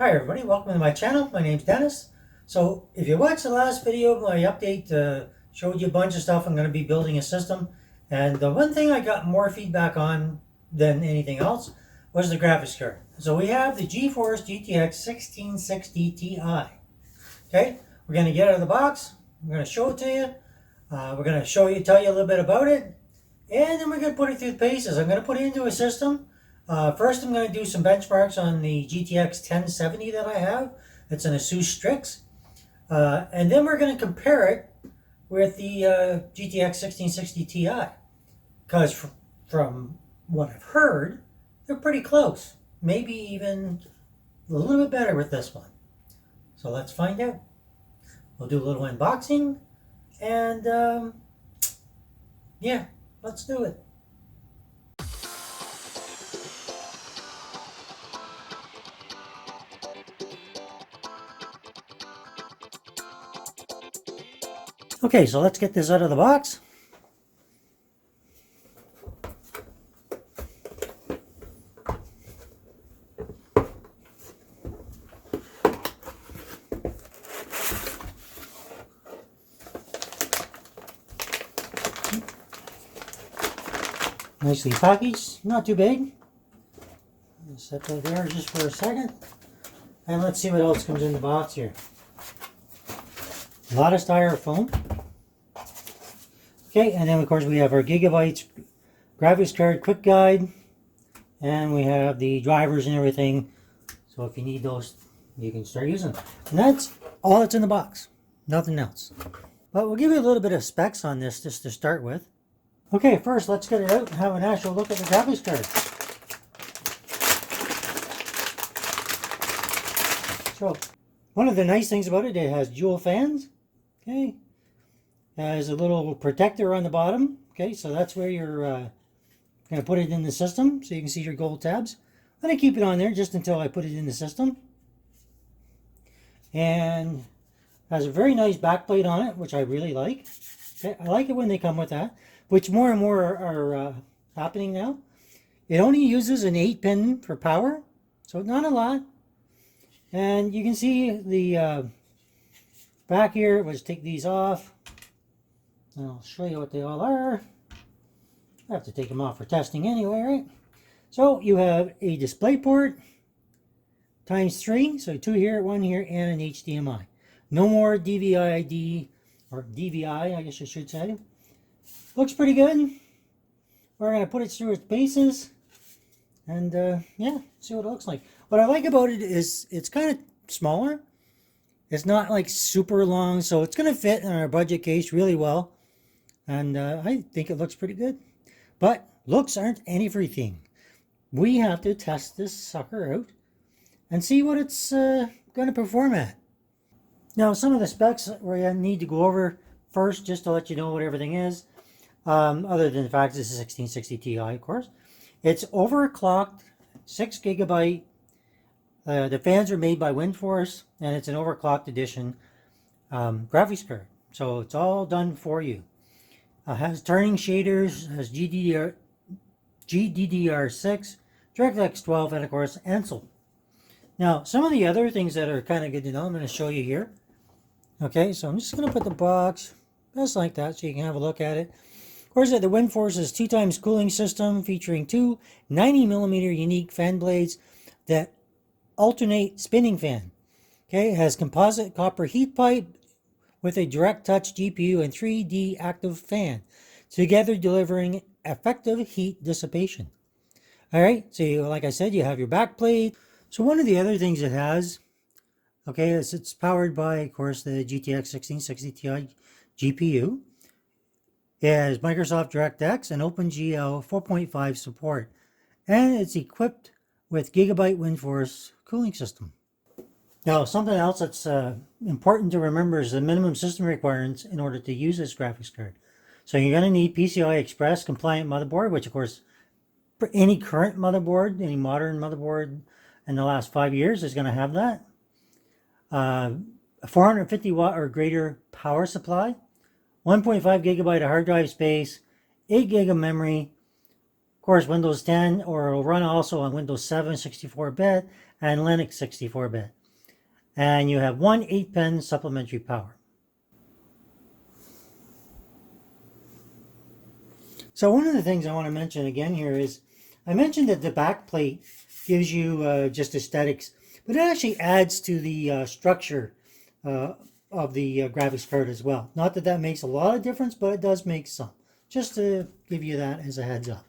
Hi everybody, welcome to my channel. My name's Dennis. So if you watched the last video, my update showed you a bunch of stuff. I'm going to be building a system. And the one thing I got more feedback on than anything else was the graphics card. So we have the GeForce GTX 1660 Ti. Okay, we're going to get it out of the box. We're going to show it to you. We're going to tell you a little bit about it. And then we're going to put it through the paces. I'm going to put it into a system. First, I'm going to do some benchmarks on the GTX 1070 that I have. It's an ASUS Strix. And then we're going to compare it with the GTX 1660 Ti. Because from what I've heard, they're pretty close. Maybe even a little bit better with this one. So let's find out. We'll do a little unboxing. And yeah, let's do it. Okay, so let's get this out of the box. Nicely packaged, not too big. Set that there just for a second. And let's see what else comes in the box here. A lot of styrofoam. Okay, and then of course we have our gigabytes graphics card quick guide, and we have the drivers and everything. So if you need those, you can start using them. And that's all that's in the box, nothing else. But we'll give you a little bit of specs on this just to start with. Okay, first let's get it out and have an actual look at the graphics card. So one of the nice things about it, it has dual fans. Okay, has a little protector on the bottom. Okay, so that's where you're going to put it in the system, so you can see your gold tabs. I'm going to keep it on there just until I put it in the system. And has a very nice backplate on it, which I really like. Okay, I like it when they come with that, which more and more are happening now. It only uses an 8-pin for power, so not a lot. And you can see the back here. Let's take these off. I'll show you what they all are. I have to take them off for testing anyway, right? So you have a display port times 3, so 2 here, 1 here, and an HDMI. No more DVI-D, or DVI, I guess I should say. Looks pretty good. We're going to put it through its paces, and yeah, see what it looks like. What I like about it is it's kind of smaller. It's not like super long, so it's going to fit in our budget case really well. And I think it looks pretty good. But looks aren't everything. We have to test this sucker out and see what it's going to perform at. Now, some of the specs we need to go over first, just to let you know what everything is. Other than the fact this is 1660 Ti, of course. It's overclocked, 6 gigabyte. The fans are made by WindForce, and it's an overclocked edition graphics card. So it's all done for you. Has turning shaders, has GDDR6, DirectX 12, and of course ANSYL. Now, some of the other things that are kind of good to know, I'm going to show you here. Okay, so I'm just going to put the box just like that so you can have a look at it. Of course, the WindForce's 2x cooling system featuring two 90mm unique fan blades that alternate spinning fan. Okay, it has composite copper heat pipe with a direct touch GPU and 3D active fan, together delivering effective heat dissipation. All right, so like I said, you have your backplate. So one of the other things it has, okay, is it's powered by, of course, the GTX 1660 Ti GPU. It has Microsoft DirectX and OpenGL 4.5 support, and it's equipped with Gigabyte WindForce cooling system. Now, something else that's important to remember is the minimum system requirements in order to use this graphics card. So you're going to need PCI Express compliant motherboard, which of course, for any current motherboard, any modern motherboard in the last 5 years is going to have that. A 450 watt or greater power supply, 1.5 gigabyte of hard drive space, 8 gig of memory. Of course, Windows 10, or it'll run also on Windows 7 64-bit and Linux 64-bit. And you have one 8-pin supplementary power. So one of the things I want to mention again here is, I mentioned that the back plate gives you just aesthetics, but it actually adds to the structure of the graphics card as well. Not that that makes a lot of difference, but it does make some. Just to give you that as a heads up.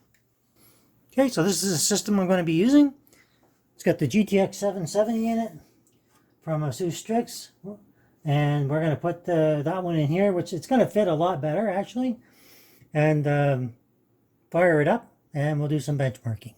Okay, so this is the system I'm going to be using. It's got the GTX 1770 in it from Asus Strix, and we're going to put that one in here, which it's going to fit a lot better actually, and fire it up, and we'll do some benchmarking.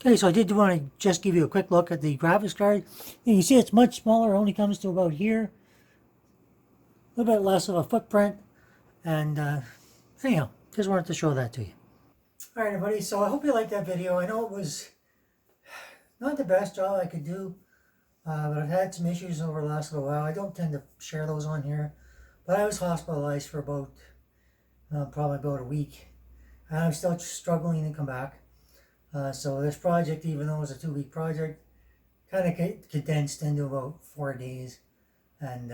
Okay, so I did want to just give you a quick look at the graphics card. You can see it's much smaller, only comes to about here. A little bit less of a footprint. And anyhow, just wanted to show that to you. All right, everybody, so I hope you liked that video. I know it was not the best job I could do, but I've had some issues over the last little while. I don't tend to share those on here, but I was hospitalized for about, probably about a week. And I'm still struggling to come back. So this project, even though it was a 2-week project, kind of condensed into about 4 days. And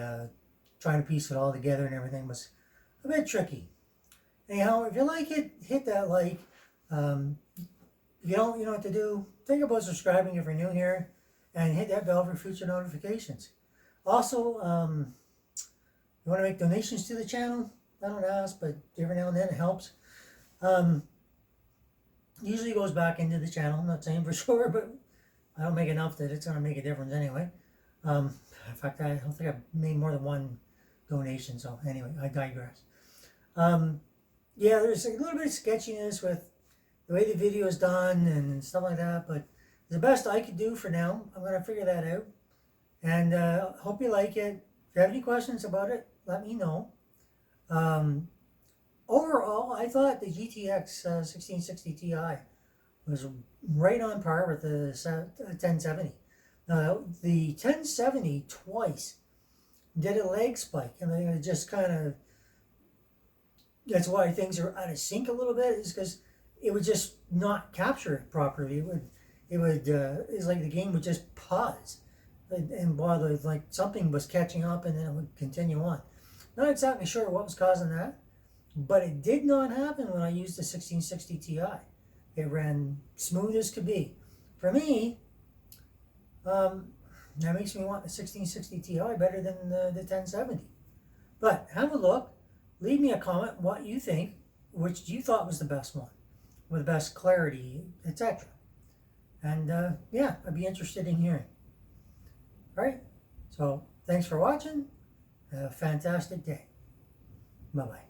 trying to piece it all together and everything was a bit tricky. Anyhow, if you like it, hit that like. If you don't, you know what to do. Think about subscribing if you're new here, and hit that bell for future notifications. Also, you want to make donations to the channel? I don't ask, but every now and then it helps. Usually goes back into the channel. I'm not saying for sure, but I don't make enough that it's going to make a difference anyway. In fact, I don't think I've made more than one donation. So anyway, I digress. Yeah, there's a little bit of sketchiness with the way the video is done and stuff like that, but the best I could do for now. I'm going to figure that out. And hope you like it. If you have any questions about it, let me know. Overall, I thought the GTX 1660 Ti was right on par with the 1070. The 1070 twice did a lag spike, and it just kind of, that's why things are out of sync a little bit, is because it would just not capture it properly. It's like the game would just pause, and while like something was catching up, and then it would continue on. Not exactly sure what was causing that, but it did not happen when I used the 1660 Ti. It ran smooth as could be. For me, that makes me want the 1660 Ti better than the 1070. But have a look. Leave me a comment what you think, which you thought was the best one, with the best clarity, etc. And yeah, I'd be interested in hearing. All right, so thanks for watching. Have a fantastic day. Bye-bye.